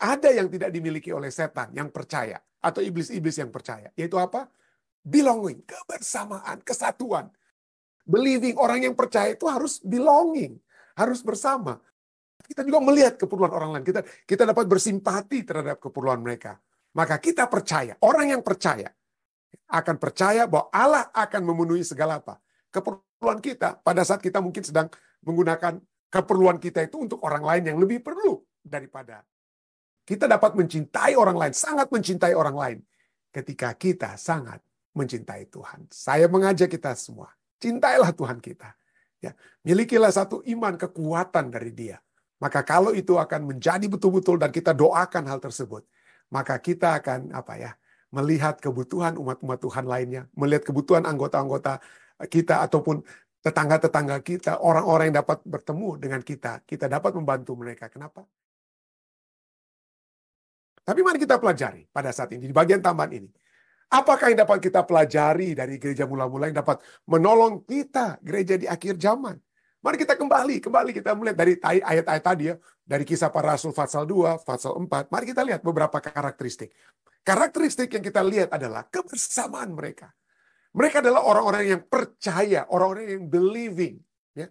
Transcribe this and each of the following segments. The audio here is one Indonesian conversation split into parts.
ada yang tidak dimiliki oleh setan yang percaya. Atau iblis-iblis yang percaya. Yaitu apa? Belonging, kebersamaan, kesatuan. Believing, orang yang percaya itu harus belonging. Harus bersama. Kita juga melihat keperluan orang lain. Kita dapat bersimpati terhadap keperluan mereka. Maka kita percaya. Orang yang percaya akan percaya bahwa Allah akan memenuhi segala apa? Keperluan kita pada saat kita mungkin sedang menggunakan keperluan kita itu untuk orang lain yang lebih perlu daripada. Kita dapat mencintai orang lain, sangat mencintai orang lain ketika kita sangat mencintai Tuhan. Saya mengajak kita semua, cintailah Tuhan kita. Ya, milikilah satu iman kekuatan dari Dia. Maka kalau itu akan menjadi betul-betul dan kita doakan hal tersebut, maka kita akan melihat kebutuhan umat-umat Tuhan lainnya, melihat kebutuhan anggota-anggota kita ataupun tetangga-tetangga kita, orang-orang yang dapat bertemu dengan kita dapat membantu mereka. Kenapa? Tapi mari kita pelajari pada saat ini, di bagian tambahan ini. Apakah yang dapat kita pelajari dari gereja mula-mula yang dapat menolong kita, gereja di akhir zaman? Mari kita kembali kita melihat dari ayat-ayat tadi ya, dari Kisah Para Rasul pasal 2, pasal 4. Mari kita lihat beberapa karakteristik. Karakteristik yang kita lihat adalah kebersamaan mereka. Mereka adalah orang-orang yang percaya, orang-orang yang believing. Ya.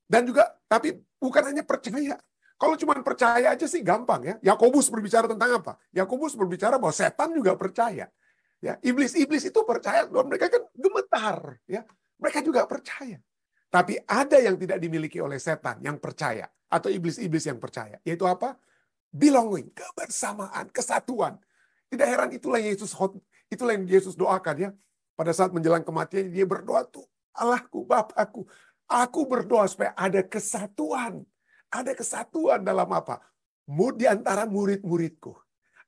Dan juga, tapi bukan hanya percaya. Kalau cuma percaya aja sih gampang ya. Yakobus berbicara tentang apa? Yakobus berbicara bahwa setan juga percaya. Ya, iblis-iblis itu percaya, mereka kan gemetar. Ya. Mereka juga percaya. Tapi ada yang tidak dimiliki oleh setan yang percaya. Atau iblis-iblis yang percaya. Yaitu apa? Belonging, kebersamaan, kesatuan. Tidak heran itulah yang Yesus doakan ya. Pada saat menjelang kematian dia berdoa tuh, Allahku, Bapakku, aku berdoa supaya ada kesatuan. Ada kesatuan dalam apa? Di antara murid-muridku.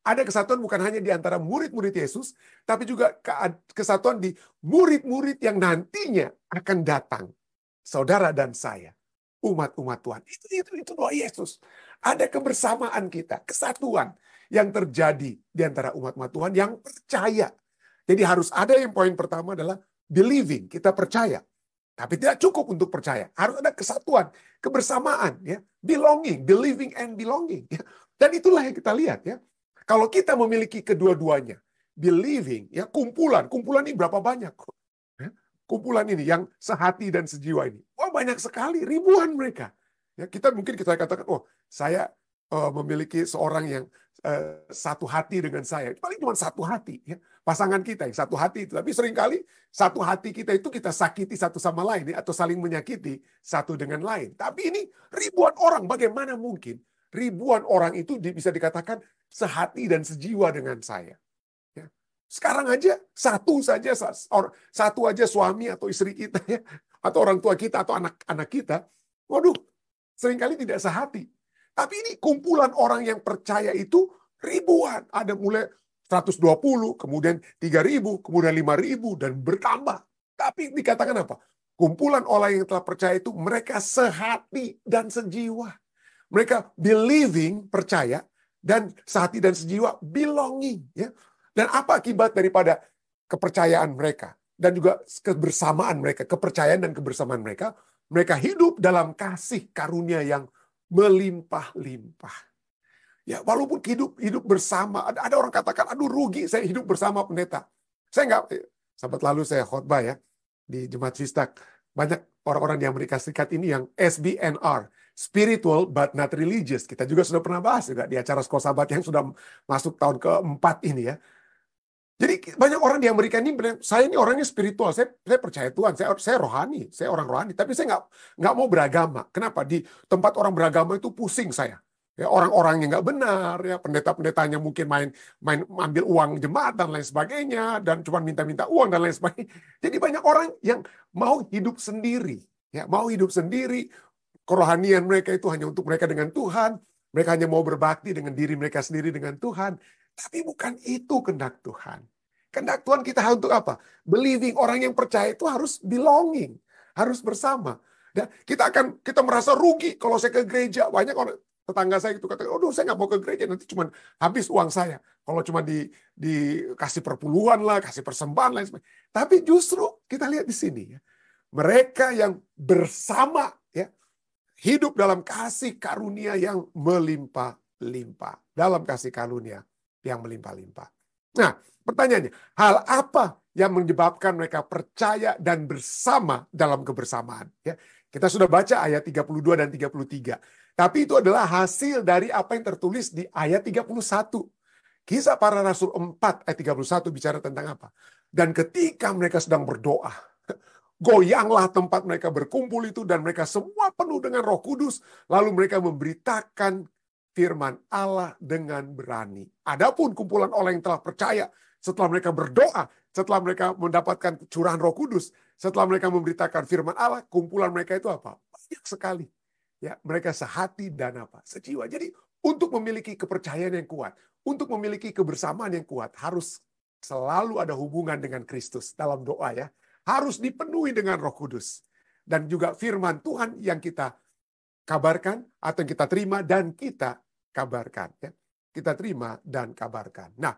Ada kesatuan bukan hanya di antara murid-murid Yesus, tapi juga kesatuan di murid-murid yang nantinya akan datang. Saudara dan saya, umat-umat Tuhan. Itu doa Yesus. Ada kebersamaan kita, kesatuan yang terjadi di antara umat-umat Tuhan yang percaya. Jadi harus ada yang poin pertama adalah believing, kita percaya. Tapi tidak cukup untuk percaya. Harus ada kesatuan, kebersamaan, ya, belonging, believing and belonging. Ya. Dan itulah yang kita lihat ya. Kalau kita memiliki kedua-duanya, believing, ya kumpulan ini berapa banyak? Ya. Kumpulan ini yang sehati dan sejiwa ini. Wah, banyak sekali, ribuan mereka. Ya, kita katakan, oh, saya memiliki seorang yang satu hati dengan saya. Paling cuma satu hati, ya. Pasangan kita yang satu hati itu. Tapi seringkali satu hati kita itu kita sakiti satu sama lain ya, atau saling menyakiti satu dengan lain. Tapi ini ribuan orang, bagaimana mungkin ribuan orang itu bisa dikatakan sehati dan sejiwa dengan saya? Ya. Sekarang aja satu aja suami atau istri kita ya, atau orang tua kita atau anak-anak kita, waduh, seringkali tidak sehati. Tapi ini kumpulan orang yang percaya itu ribuan, ada mulai 120, kemudian 3.000, kemudian 5.000, dan bertambah. Tapi dikatakan apa? Kumpulan orang yang telah percaya itu mereka sehati dan sejiwa. Mereka believing, percaya, dan sehati dan sejiwa belonging. Ya. Dan apa akibat daripada kepercayaan mereka? Dan juga kebersamaan mereka, kepercayaan dan kebersamaan mereka. Mereka hidup dalam kasih karunia yang melimpah-limpah. Ya, walaupun hidup bersama, ada orang katakan, aduh rugi saya hidup bersama pendeta. Sahabat lalu saya khotbah ya, di Jemaat Sistak. Banyak orang-orang di Amerika Serikat ini yang SBNR, spiritual but not religious. Kita juga sudah pernah bahas juga di acara Sekolah Sahabat yang sudah masuk tahun keempat ini ya. Jadi banyak orang di Amerika ini, saya ini orangnya spiritual, saya percaya Tuhan, saya rohani, saya orang rohani, tapi saya nggak mau beragama. Kenapa? Di tempat orang beragama itu pusing saya. Ya, orang-orang yang nggak benar, ya pendeta-pendetanya mungkin main ambil uang jemaat dan lain sebagainya, dan cuma minta-minta uang dan lain sebagainya. Jadi banyak orang yang mau hidup sendiri, ya mau hidup sendiri. Kerohanian mereka itu hanya untuk mereka dengan Tuhan. Mereka hanya mau berbakti dengan diri mereka sendiri dengan Tuhan. Tapi bukan itu kehendak Tuhan. Kehendak Tuhan kita untuk apa? Believing, orang yang percaya itu harus belonging, harus bersama. Dan kita merasa rugi kalau saya ke gereja. Banyak orang tetangga saya itu kata, "Aduh, saya nggak mau ke gereja, nanti cuma habis uang saya. Kalau cuma dikasih perpuluhan lah, kasih persembahan lain sebagainya." Tapi justru kita lihat di sini ya, mereka yang bersama ya hidup dalam kasih karunia yang melimpah berlimpah. Dalam kasih karunia yang melimpah-limpah. Nah, pertanyaannya, hal apa yang menyebabkan mereka percaya dan bersama dalam kebersamaan? Ya, kita sudah baca ayat 32 dan 33. Tapi itu adalah hasil dari apa yang tertulis di ayat 31. Kisah Para Rasul 4 ayat 31 bicara tentang apa? Dan ketika mereka sedang berdoa, goyanglah tempat mereka berkumpul itu dan mereka semua penuh dengan Roh Kudus. Lalu mereka memberitakan firman Allah dengan berani. Adapun kumpulan orang yang telah percaya setelah mereka berdoa, setelah mereka mendapatkan curahan Roh Kudus, setelah mereka memberitakan firman Allah, kumpulan mereka itu apa? Banyak sekali. Ya, mereka sehati dan apa? Sejiwa. Jadi untuk memiliki kepercayaan yang kuat, untuk memiliki kebersamaan yang kuat, harus selalu ada hubungan dengan Kristus dalam doa ya. Harus dipenuhi dengan Roh Kudus. Dan juga firman Tuhan yang kita kabarkan atau yang kita terima dan kita kabarkan. Ya. Kita terima dan kabarkan. Nah,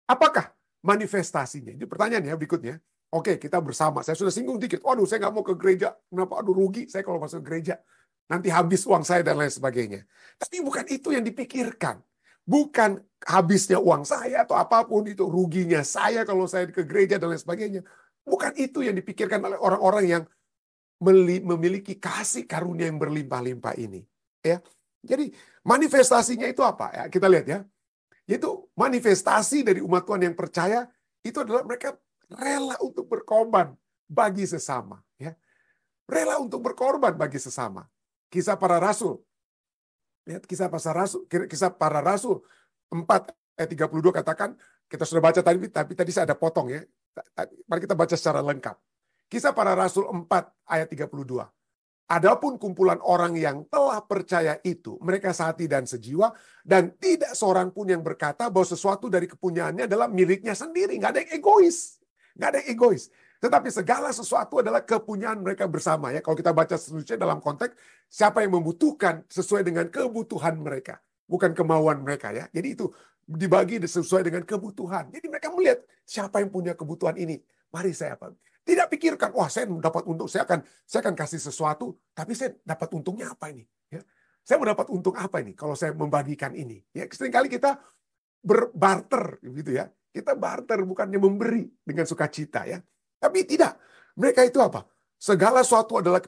apakah manifestasinya? Ini pertanyaannya berikutnya. Oke, kita bersama. Saya sudah singgung dikit. Waduh, saya nggak mau ke gereja. Kenapa? Aduh, rugi saya kalau masuk gereja. Nanti habis uang saya dan lain sebagainya. Tapi bukan itu yang dipikirkan. Bukan habisnya uang saya atau apapun itu. Ruginya saya kalau saya ke gereja dan lain sebagainya. Bukan itu yang dipikirkan oleh orang-orang yang memiliki kasih karunia yang berlimpah-limpah ini. Ya, jadi manifestasinya itu apa? Ya, kita lihat ya. Yaitu manifestasi dari umat Tuhan yang percaya itu adalah mereka rela untuk berkorban bagi sesama. Ya, rela untuk berkorban bagi sesama. Kisah Para Rasul. Lihat Kisah Para Rasul 4 ayat 32 katakan, kita sudah baca tadi, tapi tadi saya ada potong ya. Mari kita baca secara lengkap. Kisah Para Rasul 4 ayat 32. Adapun kumpulan orang yang telah percaya itu, mereka sehati dan sejiwa, dan tidak seorang pun yang berkata bahwa sesuatu dari kepunyaannya adalah miliknya sendiri. Nggak ada yang egois. Nggak ada yang egois. Tetapi segala sesuatu adalah kepunyaan mereka bersama. Ya, kalau kita baca seterusnya dalam konteks, siapa yang membutuhkan sesuai dengan kebutuhan mereka. Bukan kemauan mereka ya. Jadi itu dibagi sesuai dengan kebutuhan. Jadi mereka melihat siapa yang punya kebutuhan ini. Mari saya apa? Tidak pikirkan, wah saya mendapat untung, saya akan kasih sesuatu, tapi saya dapat untungnya apa ini? Ya. Saya mendapat untung apa ini kalau saya membagikan ini? Ya, seringkali kita berbarter gitu ya. Kita barter bukannya memberi dengan sukacita ya. Tapi tidak. Mereka itu apa? Segala sesuatu adalah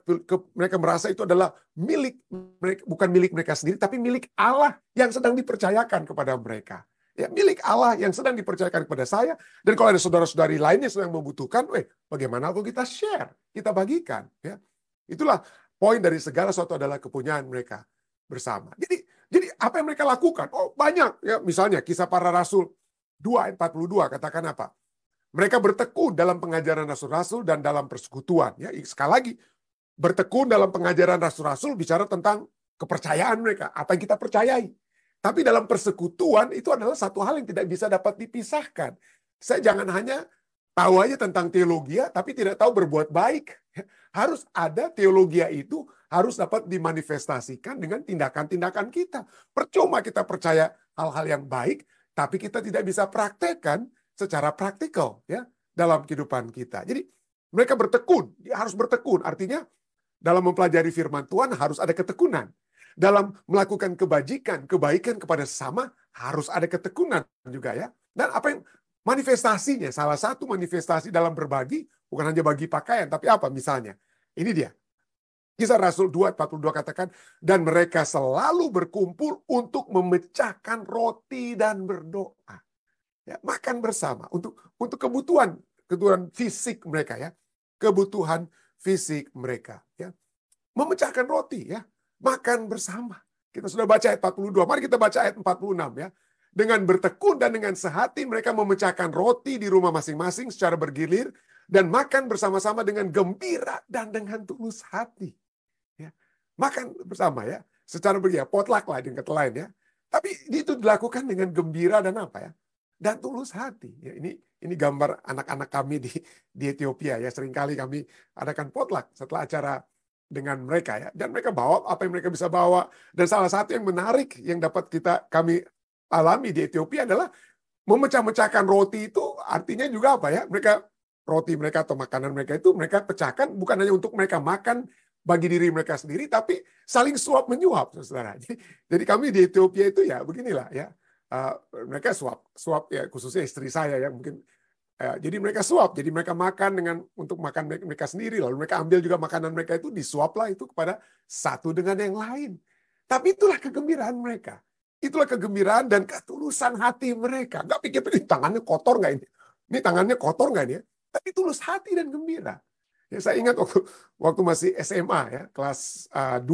mereka merasa itu adalah milik mereka, bukan milik mereka sendiri, tapi milik Allah yang sedang dipercayakan kepada mereka. Ya, milik Allah yang sedang dipercayakan kepada saya. Dan kalau ada saudara-saudari lainnya yang sedang membutuhkan, bagaimana kalau kita share, kita bagikan. Ya. Itulah poin dari segala sesuatu adalah kepunyaan mereka bersama. Jadi apa yang mereka lakukan? Oh banyak. Ya, misalnya Kisah Para Rasul 2 ayat 42 katakan apa? Mereka bertekun dalam pengajaran rasul-rasul dan dalam persekutuan. Ya, sekali lagi, bertekun dalam pengajaran rasul-rasul bicara tentang kepercayaan mereka, apa yang kita percayai. Tapi dalam persekutuan itu adalah satu hal yang tidak bisa dapat dipisahkan. Saya jangan hanya tahu aja tentang teologia, tapi tidak tahu berbuat baik. Harus ada teologia itu, harus dapat dimanifestasikan dengan tindakan-tindakan kita. Percuma kita percaya hal-hal yang baik, tapi kita tidak bisa praktekkan secara praktikal ya dalam kehidupan kita. Jadi mereka bertekun, dia harus bertekun. Artinya dalam mempelajari firman Tuhan harus ada ketekunan. Dalam melakukan kebaikan kepada sesama harus ada ketekunan juga ya. Dan apa yang manifestasinya, salah satu manifestasi dalam berbagi bukan hanya bagi pakaian, tapi apa misalnya? Ini dia. Kisah Rasul 2:42 katakan, dan mereka selalu berkumpul untuk memecahkan roti dan berdoa. Ya, makan bersama untuk kebutuhan fisik mereka ya. Kebutuhan fisik mereka ya. Memecahkan roti ya. Makan bersama. Kita sudah baca ayat 42. Mari kita baca ayat 46 ya. Dengan bertekun dan dengan sehati mereka memecahkan roti di rumah masing-masing secara bergilir dan makan bersama-sama dengan gembira dan dengan tulus hati. Ya. Makan bersama ya. Secara bergilir, potluck lah dengan kata lain ya. Tapi itu dilakukan dengan gembira dan apa ya? Dan tulus hati. Ya, ini gambar anak-anak kami di Ethiopia ya. Seringkali kami adakan potluck setelah acara dengan mereka ya, dan mereka bawa apa yang mereka bisa bawa. Dan salah satu yang menarik yang dapat kami alami di Ethiopia adalah memecah-mecahkan roti itu artinya juga apa ya? Roti mereka atau makanan mereka itu mereka pecahkan bukan hanya untuk mereka makan bagi diri mereka sendiri, tapi saling suap menyuap, saudara. Jadi kami di Ethiopia itu ya beginilah ya. Mereka suap ya, khususnya istri saya yang mungkin jadi mereka suap, jadi mereka makan untuk makan mereka sendiri, lalu mereka ambil juga makanan mereka itu disuaplah itu kepada satu dengan yang lain. Tapi itulah kegembiraan mereka. Itulah kegembiraan dan ketulusan hati mereka. Nggak pikir tangannya kotor nggak ini? Ini tangannya kotor nggak ini? Tapi tulus hati dan gembira. Ya, saya ingat waktu masih SMA ya, kelas 2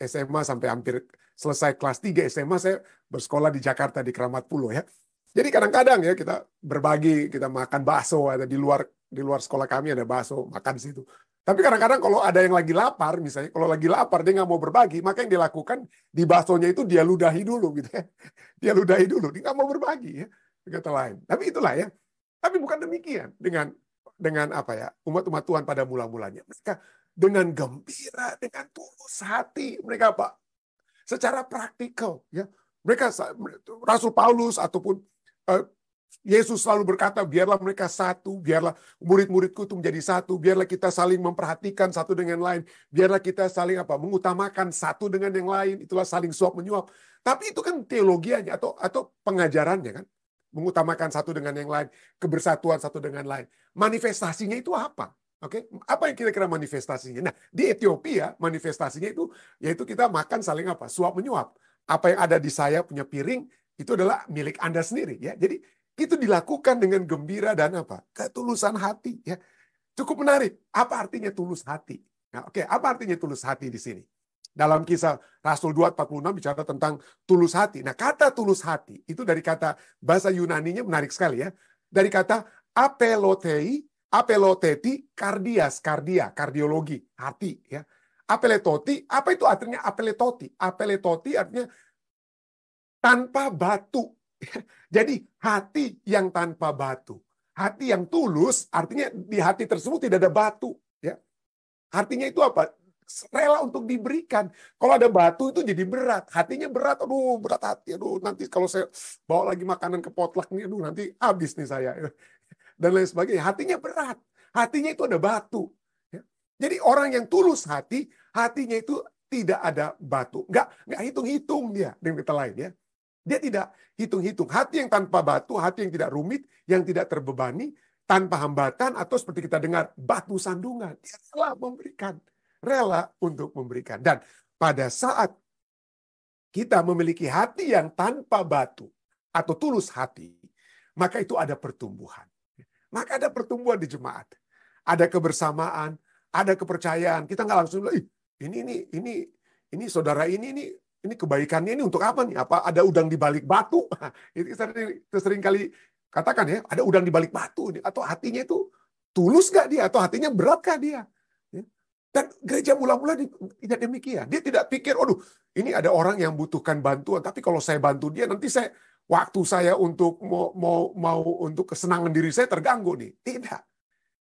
SMA sampai hampir selesai kelas 3 SMA, saya bersekolah di Jakarta di Keramat Pulo ya. Jadi kadang-kadang ya kita berbagi, kita makan bakso, ada di luar sekolah kami ada bakso, makan di situ. Tapi kadang-kadang kalau ada yang lagi lapar, misalnya kalau lagi lapar dia nggak mau berbagi, maka yang dilakukan di baksonya itu dia ludahi dulu gitu ya. Dia ludahi dulu, dia nggak mau berbagi ya. Kata lain. Tapi itulah ya. Tapi bukan demikian dengan apa ya, umat-umat Tuhan pada mula-mulanya. Mereka dengan gembira, dengan tulus hati, mereka apa? Secara praktikal ya. Mereka Rasul Paulus ataupun Yesus selalu berkata, biarlah mereka satu, biarlah murid-muridku itu menjadi satu, biarlah kita saling memperhatikan satu dengan lain, biarlah kita saling mengutamakan satu dengan yang lain, itulah saling suap menyuap. Tapi itu kan teologianya atau pengajarannya kan, mengutamakan satu dengan yang lain, kebersatuan satu dengan lain. Manifestasinya itu apa? Oke, apa yang kira-kira manifestasinya? Nah, di Ethiopia manifestasinya itu yaitu kita makan saling suap menyuap. Apa yang ada di saya punya piring itu adalah milik Anda sendiri ya. Jadi itu dilakukan dengan gembira dan ketulusan hati ya. Cukup menarik. Apa artinya tulus hati? Nah, oke, apa artinya tulus hati di sini? Dalam Kisah Rasul 2:46 bicara tentang tulus hati. Nah, kata tulus hati itu dari kata bahasa Yunaninya menarik sekali ya. Dari kata apeloteti kardiologi, hati ya. Apeletoti, apa itu artinya apeletoti? Apeletoti artinya tanpa batu. Jadi hati yang tanpa batu. Hati yang tulus artinya di hati tersebut tidak ada batu. Ya. Artinya itu apa? Rela untuk diberikan. Kalau ada batu itu jadi berat. Hatinya berat. Aduh, berat hati. Aduh, nanti kalau saya bawa lagi makanan ke potluck nih, aduh nanti habis nih saya. Dan lain sebagainya. Hatinya berat. Hatinya itu ada batu. Ya. Jadi orang yang tulus hati, hatinya itu tidak ada batu. Nggak hitung-hitung dia dengan kata lain ya. Dia tidak hitung-hitung. Hati yang tanpa batu, hati yang tidak rumit, yang tidak terbebani, tanpa hambatan, atau seperti kita dengar, batu sandungan. Dia rela memberikan. Rela untuk memberikan. Dan pada saat kita memiliki hati yang tanpa batu, atau tulus hati, maka itu ada pertumbuhan. Maka ada pertumbuhan di jemaat. Ada kebersamaan, ada kepercayaan. Kita nggak langsung bilang, ini saudara ini kebaikannya ini untuk apa nih? Apa ada udang di balik batu? Itu sering kali katakan ya, ada udang di balik batu. Atau hatinya itu tulus nggak dia? Atau hatinya berat nggak dia? Dan gereja mula-mula tidak demikian. Dia tidak pikir, ini ada orang yang butuhkan bantuan, tapi kalau saya bantu dia, nanti waktu saya untuk mau untuk kesenangan diri saya terganggu nih. Tidak.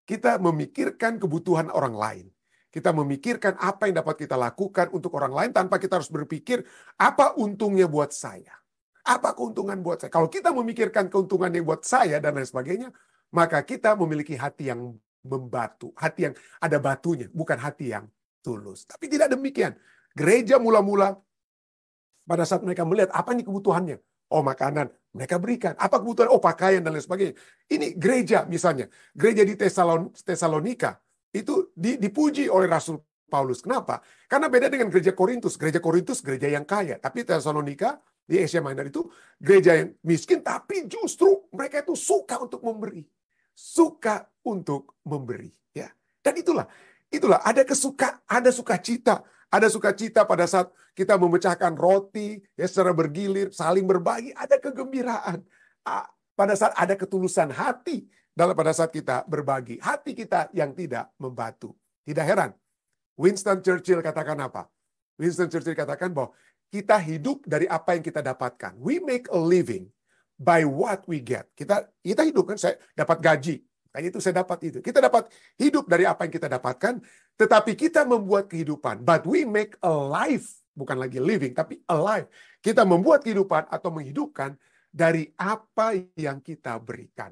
Kita memikirkan kebutuhan orang lain. Kita memikirkan apa yang dapat kita lakukan untuk orang lain tanpa kita harus berpikir apa untungnya buat saya. Apa keuntungan buat saya? Kalau kita memikirkan keuntungannya buat saya dan lain sebagainya, maka kita memiliki hati yang membatu. Hati yang ada batunya, bukan hati yang tulus. Tapi tidak demikian. Gereja mula-mula pada saat mereka melihat apa ini kebutuhannya. Oh, makanan, mereka berikan. Apa kebutuhan? Oh, pakaian dan lain sebagainya. Ini gereja misalnya. Gereja di Tesalonika itu dipuji oleh Rasul Paulus. Kenapa? Karena beda dengan gereja Korintus. Gereja Korintus gereja yang kaya. Tapi Tesalonika di Asia Minor itu gereja yang miskin. Tapi justru mereka itu suka untuk memberi. Suka untuk memberi. Ya. Dan itulah ada sukacita. Ada sukacita pada saat kita memecahkan roti ya, secara bergilir, saling berbagi. Ada kegembiraan. Pada saat ada ketulusan hati. Pada saat kita berbagi, hati kita yang tidak membatu. Tidak heran. Winston Churchill katakan apa? Winston Churchill katakan bahwa kita hidup dari apa yang kita dapatkan. We make a living by what we get. Kita hidup kan, saya dapat gaji. Kayak itu saya dapat itu. Kita dapat hidup dari apa yang kita dapatkan, tetapi kita membuat kehidupan. But we make a life, bukan lagi living, tapi alive. Kita membuat kehidupan atau menghidupkan dari apa yang kita berikan.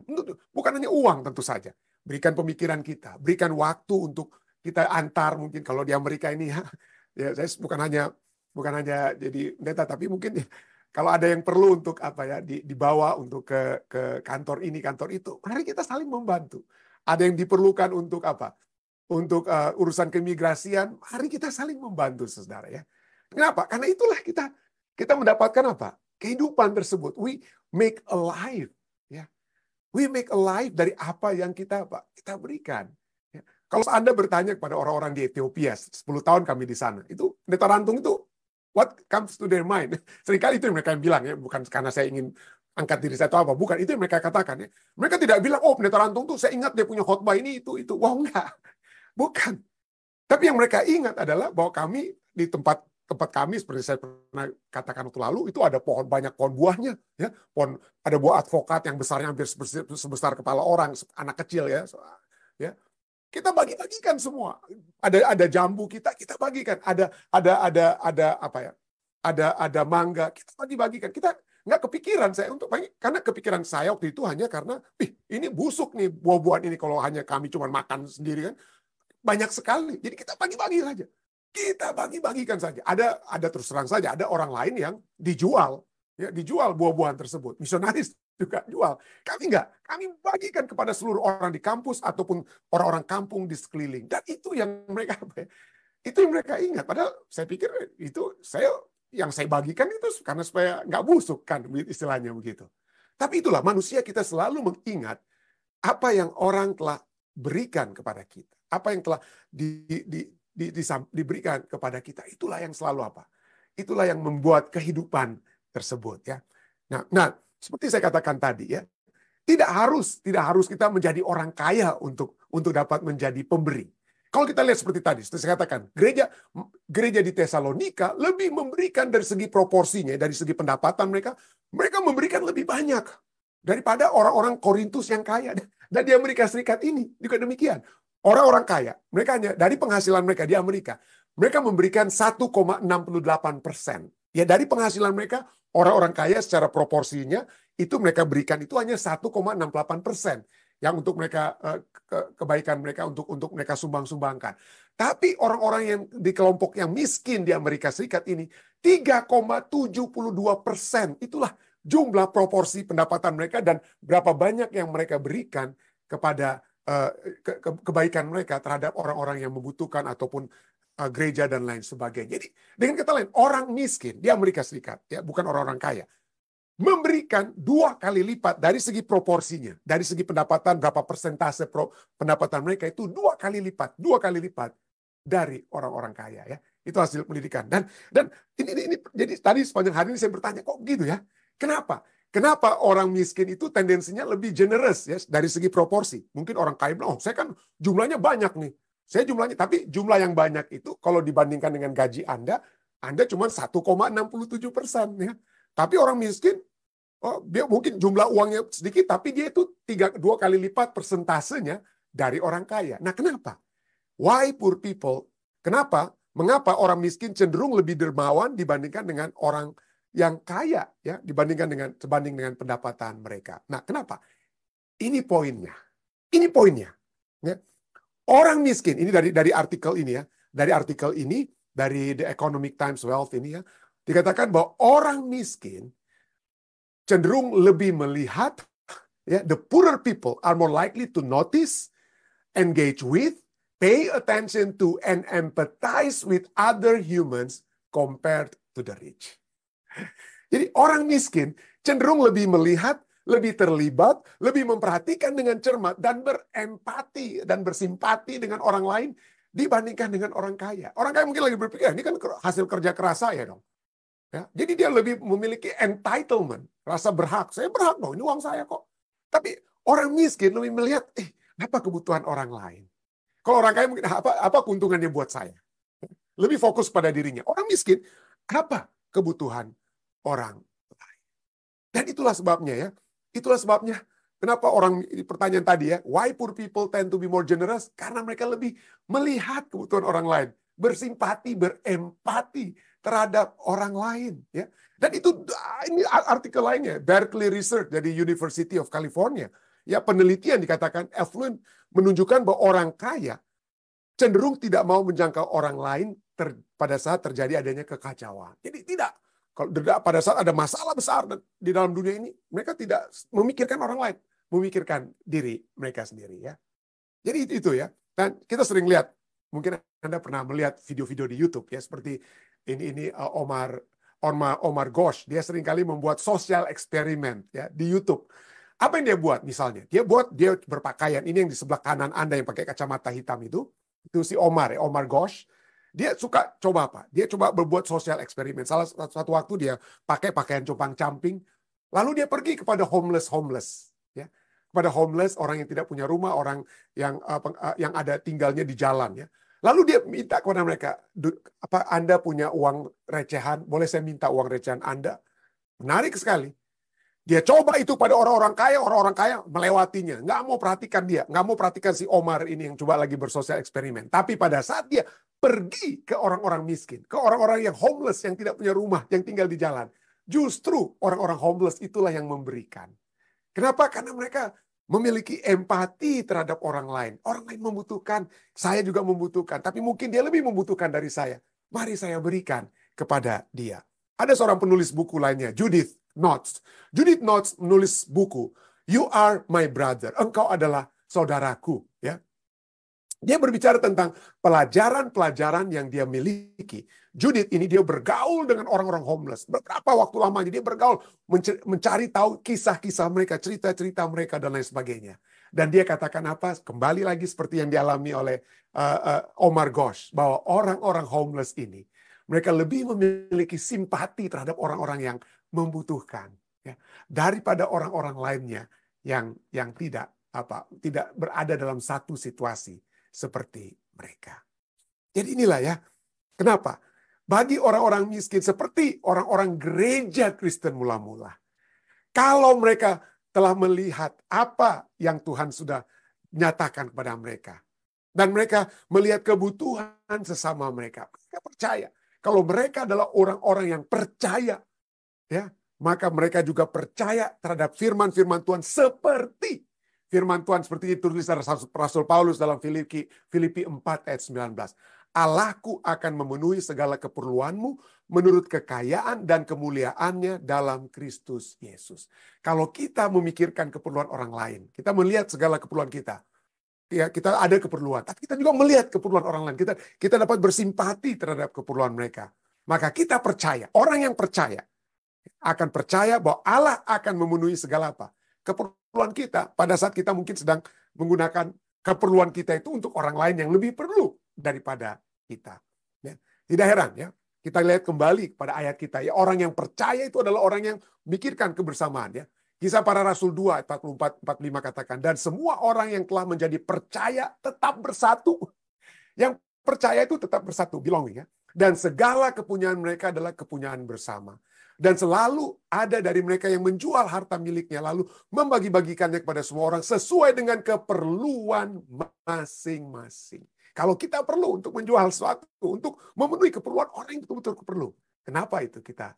Bukan hanya uang tentu saja. Berikan pemikiran kita, berikan waktu untuk kita antar mungkin kalau di Amerika ini ya. Ya, saya bukan hanya jadi pendeta, tapi mungkin ya, kalau ada yang perlu untuk apa ya dibawa untuk ke kantor ini, kantor itu, mari kita saling membantu. Ada yang diperlukan untuk apa? Untuk urusan keimigrasian, mari kita saling membantu, saudara ya. Kenapa? Karena itulah kita mendapatkan apa? Kehidupan tersebut. We make alive, ya. We make alive dari apa yang kita berikan. Ya. Kalau Anda bertanya kepada orang-orang di Ethiopia, 10 tahun kami di sana, itu pendeta Rantung itu what comes to their mind? Seringkali itu yang mereka bilang ya, bukan karena saya ingin angkat diri saya atau apa, bukan itu yang mereka katakan ya. Mereka tidak bilang, oh pendeta Rantung tuh saya ingat dia punya khotbah ini itu. Wah, enggak. Bukan. Tapi yang mereka ingat adalah bahwa kami di tempat kami seperti saya pernah katakan waktu lalu itu ada banyak pohon buahnya ya. Ada buah advokat yang besarnya hampir sebesar kepala orang, anak kecil ya. Ya. Kita bagi-bagikan semua. Ada jambu kita bagikan. Ada apa ya? Ada mangga, kita bagi-bagikan. Kita nggak kepikiran saya untuk bagi, karena kepikiran saya waktu itu hanya karena ini busuk nih buah-buahan ini kalau hanya kami cuma makan sendiri kan. Banyak sekali. Jadi kita bagi-bagi saja. Kita bagi-bagikan saja. Ada terus terang saja ada orang lain yang dijual, ya, dijual buah-buahan tersebut. Misionaris juga jual. Kami enggak. Kami bagikan kepada seluruh orang di kampus ataupun orang-orang kampung di sekeliling. Dan itu yang mereka itu yang mereka ingat. Padahal saya pikir itu yang saya bagikan itu karena supaya nggak busuk kan istilahnya begitu. Tapi itulah manusia, kita selalu mengingat apa yang orang telah berikan kepada kita. Apa yang telah diberikan kepada kita. Itulah yang selalu apa? Itulah yang membuat kehidupan tersebut ya. Nah, seperti saya katakan tadi ya, tidak harus kita menjadi orang kaya untuk dapat menjadi pemberi. Kalau kita lihat seperti tadi, seperti saya katakan, gereja di Tesalonika lebih memberikan dari segi proporsinya, dari segi pendapatan mereka memberikan lebih banyak daripada orang-orang Korintus yang kaya. Dan di Amerika Serikat ini juga demikian. Orang-orang kaya, mereka hanya dari penghasilan mereka di Amerika, mereka memberikan 1,68%. Ya, dari penghasilan mereka, orang-orang kaya secara proporsinya itu mereka berikan itu hanya 1,68% yang untuk mereka kebaikan mereka untuk mereka sumbang-sumbangkan. Tapi orang-orang yang di kelompok yang miskin di Amerika Serikat ini 3,72%. Itulah jumlah proporsi pendapatan mereka dan berapa banyak yang mereka berikan kepada kebaikan mereka terhadap orang-orang yang membutuhkan ataupun gereja dan lain sebagainya. Jadi dengan kata lain, orang miskin di Amerika Serikat, ya bukan orang-orang kaya, memberikan 2 kali lipat dari segi proporsinya, dari segi pendapatan berapa persentase pendapatan mereka itu 2 kali lipat dari orang-orang kaya ya. Itu hasil pendidikan. Dan ini jadi tadi sepanjang hari ini saya bertanya kok gitu ya? Kenapa? Kenapa orang miskin itu tendensinya lebih generous ya dari segi proporsi? Mungkin orang kaya bilang, oh saya kan jumlahnya banyak nih. Tapi jumlah yang banyak itu kalau dibandingkan dengan gaji Anda cuma 1,67% ya. Tapi orang miskin, dia mungkin jumlah uangnya sedikit, tapi dia itu 2 kali lipat persentasenya dari orang kaya. Nah kenapa? Why poor people? Kenapa? Mengapa orang miskin cenderung lebih dermawan dibandingkan dengan orang yang kaya ya sebanding dengan pendapatan mereka. Nah, kenapa? Ini poinnya. Ya. Orang miskin ini dari artikel ini ya, dari The Economic Times Wealth ini ya, dikatakan bahwa orang miskin cenderung lebih melihat ya, the poorer people are more likely to notice, engage with, pay attention to and empathize with other humans compared to the rich. Jadi orang miskin cenderung lebih melihat, lebih terlibat, lebih memperhatikan dengan cermat dan berempati dan bersimpati dengan orang lain dibandingkan dengan orang kaya. Orang kaya mungkin lagi berpikir, ini kan hasil kerja keras saya dong. Ya, jadi dia lebih memiliki entitlement, rasa berhak. Saya berhak dong, ini uang saya kok. Tapi orang miskin lebih melihat, apa kebutuhan orang lain. Kalau orang kaya mungkin apa keuntungannya buat saya. Lebih fokus pada dirinya. Orang miskin, apa kebutuhan orang lain. Dan itulah sebabnya ya. Itulah sebabnya kenapa pertanyaan tadi ya, why poor people tend to be more generous? Karena mereka lebih melihat kebutuhan orang lain, bersimpati, berempati terhadap orang lain ya. Dan ini artikel lainnya, Berkeley Research dari University of California. Ya, penelitian dikatakan affluent menunjukkan bahwa orang kaya cenderung tidak mau menjangkau orang lain pada saat terjadi adanya kekacauan. Jadi tidak. Kalau pada saat ada masalah besar di dalam dunia ini, mereka tidak memikirkan orang lain, memikirkan diri mereka sendiri, ya. Jadi itu ya. Dan kita sering lihat, mungkin Anda pernah melihat video-video di YouTube ya, seperti ini Omar Ghosh. Dia seringkali membuat sosial eksperimen ya di YouTube. Apa yang dia buat misalnya? Dia berpakaian, ini yang di sebelah kanan Anda yang pakai kacamata hitam itu si Omar Ghosh. Dia suka coba apa? Dia coba berbuat sosial eksperimen. Salah satu waktu dia pakai pakaian compang-camping, lalu dia pergi kepada homeless, ya, kepada homeless, orang yang tidak punya rumah, orang yang ada tinggalnya di jalan, ya. Lalu dia minta kepada mereka, apa Anda punya uang recehan? Boleh saya minta uang recehan Anda? Menarik sekali. Dia coba itu pada orang-orang kaya melewatinya. Nggak mau perhatikan dia. Nggak mau perhatikan si Omar ini yang coba lagi bersosial eksperimen. Tapi pada saat dia pergi ke orang-orang miskin, ke orang-orang yang homeless, yang tidak punya rumah, yang tinggal di jalan, justru orang-orang homeless itulah yang memberikan. Kenapa? Karena mereka memiliki empati terhadap orang lain. Orang lain membutuhkan, saya juga membutuhkan. Tapi mungkin dia lebih membutuhkan dari saya. Mari saya berikan kepada dia. Ada seorang penulis buku lainnya, Judith Notes. Judith Notes menulis buku, You Are My Brother. Engkau adalah saudaraku. Ya. Dia berbicara tentang pelajaran-pelajaran yang dia miliki. Judith ini dia bergaul dengan orang-orang homeless. Beberapa waktu lamanya dia bergaul, mencari tahu kisah-kisah mereka, cerita-cerita mereka, dan lain sebagainya. Dan dia katakan apa? Kembali lagi seperti yang dialami oleh Omar Ghosh, bahwa orang-orang homeless ini, mereka lebih memiliki simpati terhadap orang-orang yang membutuhkan, ya, daripada orang-orang lainnya yang tidak berada dalam satu situasi seperti mereka. Jadi inilah ya, kenapa bagi orang-orang miskin seperti orang-orang gereja Kristen mula-mula, kalau mereka telah melihat apa yang Tuhan sudah nyatakan kepada mereka, dan mereka melihat kebutuhan sesama mereka, mereka percaya. Kalau mereka adalah orang-orang yang percaya, ya, maka mereka juga percaya terhadap firman-firman Tuhan seperti firman Tuhan seperti ditulis oleh Rasul Paulus dalam Filipi 4 ayat 19. Allahku akan memenuhi segala keperluanmu menurut kekayaan dan kemuliaannya dalam Kristus Yesus. Kalau kita memikirkan keperluan orang lain, kita melihat segala keperluan kita. Ya, kita ada keperluan, tapi kita juga melihat keperluan orang lain. Kita dapat bersimpati terhadap keperluan mereka. Maka kita percaya, orang yang percaya akan percaya bahwa Allah akan memenuhi segala apa? Keperluan kita pada saat kita mungkin sedang menggunakan keperluan kita itu untuk orang lain yang lebih perlu daripada kita. Ya. Tidak heran ya, kita lihat kembali pada ayat kita. Ya, orang yang percaya itu adalah orang yang memikirkan kebersamaan. Ya. Kisah Para Rasul 2, 44-45 katakan, dan semua orang yang telah menjadi percaya tetap bersatu. Yang percaya itu tetap bersatu, belonging ya. Dan segala kepunyaan mereka adalah kepunyaan bersama. Dan selalu ada dari mereka yang menjual harta miliknya, lalu membagi-bagikannya kepada semua orang sesuai dengan keperluan masing-masing. Kalau kita perlu untuk menjual sesuatu, untuk memenuhi keperluan orang yang betul-betul perlu, kenapa itu kita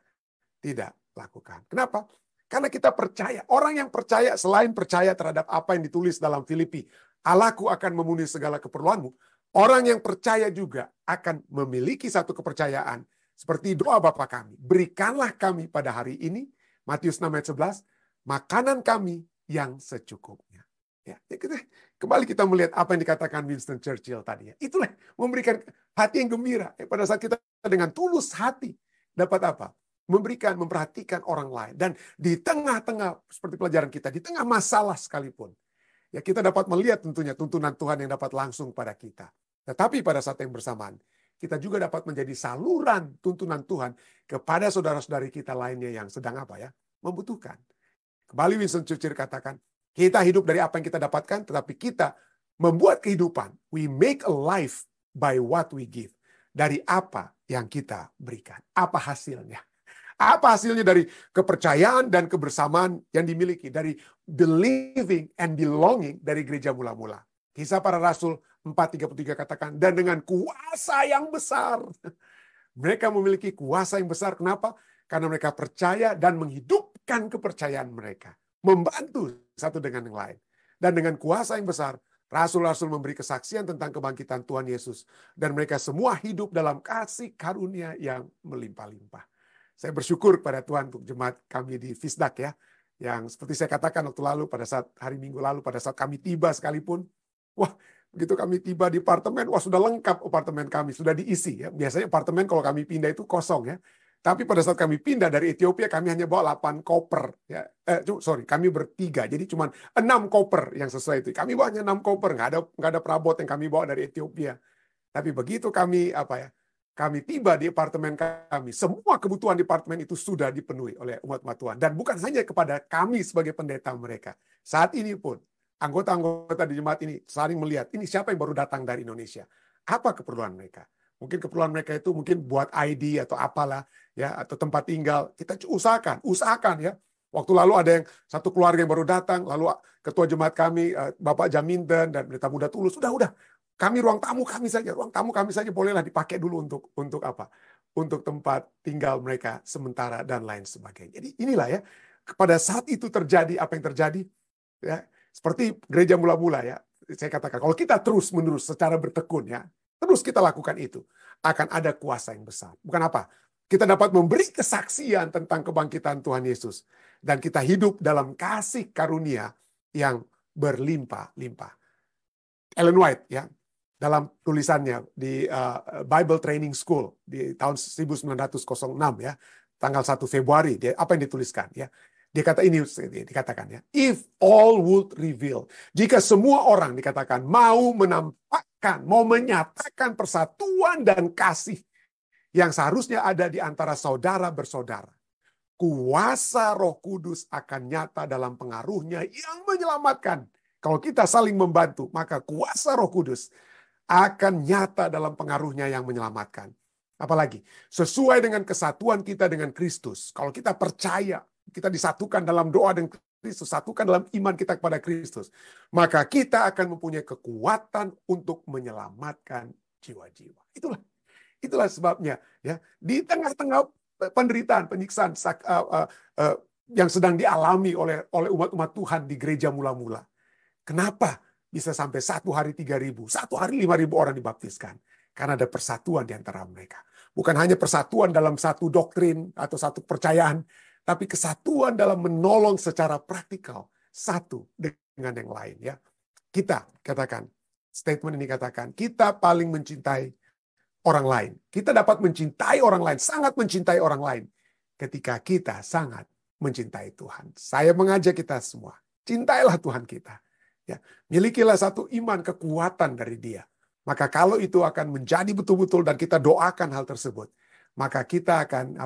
tidak lakukan? Kenapa? Karena kita percaya. Orang yang percaya selain percaya terhadap apa yang ditulis dalam Filipi, Allahku akan memenuhi segala keperluanmu. Orang yang percaya juga akan memiliki satu kepercayaan. Seperti doa Bapa kami, berikanlah kami pada hari ini, Matius 6 ayat 11, makanan kami yang secukupnya. Ya, kembali kita melihat apa yang dikatakan Winston Churchill tadi. Itulah memberikan hati yang gembira. Pada saat kita dengan tulus hati dapat apa? Memberikan, memperhatikan orang lain. Dan di tengah-tengah, seperti pelajaran kita, di tengah masalah sekalipun, ya kita dapat melihat tentunya tuntunan Tuhan yang dapat langsung pada kita. Tetapi pada saat yang bersamaan, kita juga dapat menjadi saluran tuntunan Tuhan kepada saudara-saudari kita lainnya yang sedang apa ya, membutuhkan. Kembali Winston Churchill katakan, kita hidup dari apa yang kita dapatkan, tetapi kita membuat kehidupan. We make a life by what we give. Dari apa yang kita berikan. Apa hasilnya? Apa hasilnya dari kepercayaan dan kebersamaan yang dimiliki, dari believing and belonging dari gereja mula-mula. Kisah Para Rasul 4:33 katakan, dan dengan kuasa yang besar. Mereka memiliki kuasa yang besar. Kenapa? Karena mereka percaya dan menghidupkan kepercayaan mereka. Membantu satu dengan yang lain. Dan dengan kuasa yang besar, Rasul-rasul memberi kesaksian tentang kebangkitan Tuhan Yesus. Dan mereka semua hidup dalam kasih karunia yang melimpah-limpah. Saya bersyukur pada Tuhan untuk jemaat kami di Fisdak ya. Yang seperti saya katakan waktu lalu, pada saat hari Minggu lalu, pada saat kami tiba sekalipun, wah, begitu kami tiba di apartemen, wah sudah lengkap apartemen kami, sudah diisi ya. Biasanya apartemen kalau kami pindah itu kosong ya. Tapi pada saat kami pindah dari Ethiopia, kami hanya bawa 8 koper. Ya. Kami bertiga, jadi cuma 6 koper yang sesuai itu. Kami bawa hanya 6 koper, nggak ada perabot yang kami bawa dari Ethiopia. Tapi begitu kami kami tiba di apartemen kami, semua kebutuhan di apartemen itu sudah dipenuhi oleh umat-umat Tuhan. Dan bukan hanya kepada kami sebagai pendeta mereka. Saat ini pun, anggota-anggota di jemaat ini saling melihat, ini siapa yang baru datang dari Indonesia. Apa keperluan mereka? Mungkin keperluan mereka itu mungkin buat ID atau apalah, ya, atau tempat tinggal. Kita usahakan ya. Waktu lalu ada yang satu keluarga yang baru datang, lalu ketua jemaat kami, Bapak Jaminten dan pendeta muda Tulus, udah. Kami ruang tamu kami saja bolehlah dipakai dulu untuk apa? Untuk tempat tinggal mereka sementara dan lain sebagainya. Jadi inilah ya, pada saat itu terjadi apa yang terjadi, ya, seperti gereja mula-mula ya. Saya katakan, kalau kita terus-menerus secara bertekun ya, terus kita lakukan itu, akan ada kuasa yang besar. Bukan apa? Kita dapat memberi kesaksian tentang kebangkitan Tuhan Yesus. Dan kita hidup dalam kasih karunia yang berlimpah-limpah. Ellen White ya, dalam tulisannya di Bible Training School di tahun 1906 ya, tanggal 1 Februari, apa yang dituliskan ya? Dia kata ini dikatakan ya, if all would reveal, jika semua orang dikatakan mau menampakkan, mau menyatakan persatuan dan kasih yang seharusnya ada di antara saudara bersaudara, kuasa Roh Kudus akan nyata dalam pengaruhnya yang menyelamatkan. Kalau kita saling membantu, maka kuasa Roh Kudus akan nyata dalam pengaruhnya yang menyelamatkan. Apalagi sesuai dengan kesatuan kita dengan Kristus. Kalau kita percaya, kita disatukan dalam doa dengan Kristus, satukan dalam iman kita kepada Kristus, maka kita akan mempunyai kekuatan untuk menyelamatkan jiwa-jiwa. Itulah sebabnya ya, di tengah-tengah penderitaan, penyiksaan yang sedang dialami oleh umat-umat Tuhan di gereja mula-mula. Kenapa bisa sampai satu hari 3.000, satu hari 5.000 orang dibaptiskan? Karena ada persatuan di antara mereka. Bukan hanya persatuan dalam satu doktrin atau satu kepercayaan, tapi kesatuan dalam menolong secara praktikal satu dengan yang lain ya. Kita katakan, statement ini katakan, kita paling mencintai orang lain. Kita dapat mencintai orang lain, sangat mencintai orang lain ketika kita sangat mencintai Tuhan. Saya mengajak kita semua, cintailah Tuhan kita. Ya, milikilah satu iman kekuatan dari Dia. Maka kalau itu akan menjadi betul-betul dan kita doakan hal tersebut, maka kita akan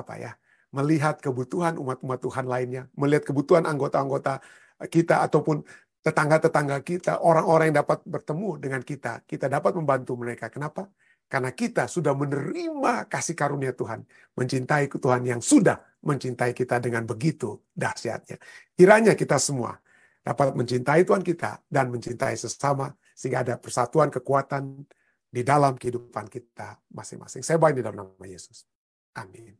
melihat kebutuhan umat-umat Tuhan lainnya, melihat kebutuhan anggota-anggota kita ataupun tetangga-tetangga kita, orang-orang yang dapat bertemu dengan kita. Kita dapat membantu mereka. Kenapa? Karena kita sudah menerima kasih karunia Tuhan, mencintai Tuhan yang sudah mencintai kita dengan begitu dahsyatnya. Kiranya kita semua dapat mencintai Tuhan kita dan mencintai sesama, sehingga ada persatuan kekuatan di dalam kehidupan kita masing-masing. Saya berdoa di dalam nama Yesus. Amin.